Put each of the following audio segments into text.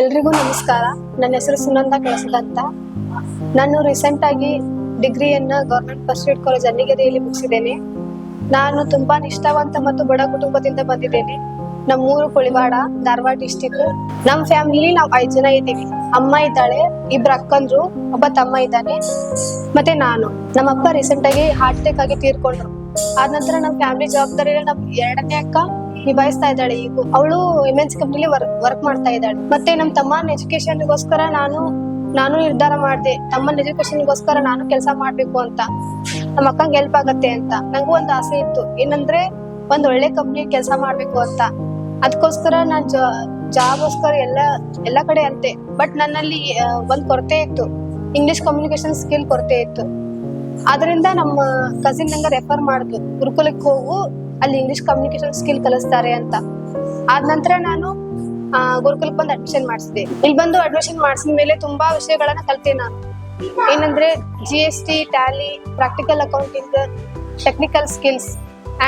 ಎಲ್ರಿಗೂ ನಮಸ್ಕಾರ. ನನ್ನ ಹೆಸರು ಸುನಂದ ಕೆಲಸದ ಅಂತ. ನಾನು ರೀಸೆಂಟ್ ಆಗಿ ಡಿಗ್ರಿಯನ್ನ ಗವರ್ಮೆಂಟ್ ಫಸ್ಟ್ ಏಡ್ ಕಾಲೇಜ್ ಅನ್ನಿಗೇರಿಯಲ್ಲಿ ಮುಗಿಸಿದ್ದೇನೆ. ನಾನು ತುಂಬಾ ನಿಷ್ಠಾವಂತ ಮತ್ತು ಬಡ ಕುಟುಂಬದಿಂದ ಬಂದಿದ್ದೇನೆ. ನಮ್ಮೂರು ಕುಳಿವಾಡ, ಧಾರವಾಡ ಡಿಸ್ಟಿಕ್. ನಮ್ಮ ಫ್ಯಾಮಿಲಿ ನಾವು 5 ಜನ ಇದ್ದೀವಿ. ಅಮ್ಮ ಇದ್ದಾಳೆ, 2 ಅಕ್ಕಂದ್ರು, ಒಬ್ಬ ತಮ್ಮ ಇದ್ದಾನೆ, ಮತ್ತೆ ನಾನು. ನಮ್ಮಪ್ಪ ರೀಸೆಂಟ್ ಆಗಿ ಹಾರ್ಟ್ ಅಟ್ಯಾಕ್ ಆಗಿ ತೀರ್ಕೊಂಡ್ರು. ಆದ ನಂತರ ನಮ್ಮ ಫ್ಯಾಮಿಲಿ ಜವಾಬ್ದಾರಿ ನಮ್ 2ನೇ ಅಕ್ಕ ನಿಭಾಯಿಸ್ತಾ ಇದ್ದಾಳೆ. ಈಗ ಅವಳು MNC ಕಂಪ್ನಿಲಿ ವರ್ಕ್ ಮಾಡ್ತಾ ಇದ್ದಾಳೆ. ಮತ್ತೆ ನಮ್ ತಮ್ಮನ ಎಜುಕೇಶನ್ಗೋಸ್ಕರ ನಾನು ನಿರ್ಧಾರ ಮಾಡಿದೆ, ತಮ್ಮನ ಎಜುಕೇಶನ್ಗೋಸ್ಕರ ನಾನು ಕೆಲಸ ಮಾಡ್ಬೇಕು ಅಂತ, ನಮ್ಮ ಅಕ್ಕಂಗೆ ಹೆಲ್ಪ್ ಆಗತ್ತೆ ಅಂತ. ನಂಗೂ ಒಂದು ಆಸೆ ಇತ್ತು, ಏನಂದ್ರೆ ಒಂದ್ ಒಳ್ಳೆ ಕಂಪ್ನಿ ಕೆಲಸ ಮಾಡ್ಬೇಕು ಅಂತ. ಅದಕ್ಕೋಸ್ಕರ ನಾನ್ ಜಾಬ್ಗೋಸ್ಕರ ಎಲ್ಲ ಕಡೆ ಅಂತೆ. ಬಟ್ ನನ್ನಲ್ಲಿ ಒಂದ್ ಕೊರತೆ ಇತ್ತು, ಇಂಗ್ಲಿಷ್ ಕಮ್ಯುನಿಕೇಶನ್ ಸ್ಕಿಲ್ ಕೊರತೆ ಇತ್ತು. ಆದ್ರಿಂದ ನಮ್ಮ ಕಸಿನ್ ನಂಗೆ ರೆಫರ್ ಮಾಡಿದ್ಲು, ಗುರುಕುಲಕ್ಕೆ ಹೋಗು, ಅಲ್ಲಿ ಇಂಗ್ಲಿಷ್ ಕಮ್ಯುನಿಕೇಶನ್ ಸ್ಕಿಲ್ ಕಲಿಸ್ತಾರೆ ಅಂತ. ಆದ ನಂತರ ನಾನು ಗುರುಕುಲಕ್ಕೆ ಬಂದು ಅಡ್ಮಿಷನ್ ಮಾಡಿಸಿದೆ. ಇಲ್ಲಿ ಬಂದು ಅಡ್ಮಿಷನ್ ಮಾಡಿಸಿದ ಮೇಲೆ ತುಂಬಾ ವಿಷಯಗಳನ್ನ ಕಲಿತೆ ನಾನು. ಏನಂದ್ರೆ GST, Tally, practical accounting, technical skills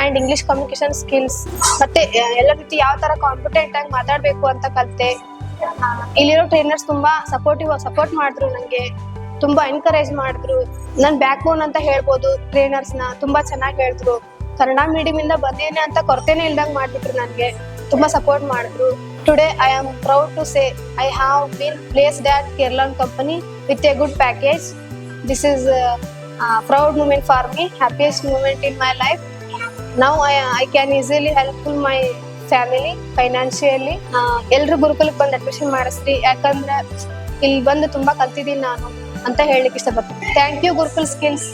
and English communication skills, ಮತ್ತೆ ಎಲ್ಲ ರೀತಿ ಯಾವ ತರ ಕಾಂಪಿಟೆಂಟ್ ಆಗಿ ಮಾತಾಡ್ಬೇಕು ಅಂತ ಕಲಿತೆ. ಇಲ್ಲಿರೋ ಟ್ರೈನರ್ಸ್ ತುಂಬಾ ಸಪೋರ್ಟ್ ಮಾಡಿದ್ರು, ನಂಗೆ ತುಂಬಾ ಎನ್ಕರೇಜ್ ಮಾಡಿದ್ರು. ನನ್ ಬ್ಯಾಕ್ ಬೋನ್ ಅಂತ ಹೇಳ್ಬೋದು. ಟ್ರೈನರ್ಸ್ ನ ತುಂಬಾ ಚೆನ್ನಾಗಿ ಹೇಳಿದ್ರು. ಕನ್ನಡ ಮೀಡಿಯಂ ಇಂದ ಬಂದೇನೆ ಅಂತ ಕೊರತೆನೆ ಇಲ್ದಂಗ್ ಮಾಡ್ಬಿಟ್ರು. ನನ್ಗೆ ತುಂಬಾ ಸಪೋರ್ಟ್ ಮಾಡಿದ್ರು. Today I am proud to say I have been placed at Kerala company with a good package. This is a proud moment for me, happiest moment in my life. Now I can easily help my family financially. ಎಲ್ರು ಗುರುಕುಲಕ್ಕೆ ಬಂದು admission ಮಾಡಿಸ್ರಿ, ಯಾಕಂದ್ರೆ ಇಲ್ಲಿ ಬಂದು ತುಂಬಾ ಕಲ್ತಿದ್ದೀನಿ ನಾನು ಅಂತ ಹೇಳಲಿಕ್ಕೆ ಇಷ್ಟಪಡ್ತೀನಿ. Thank you Gurukul skills.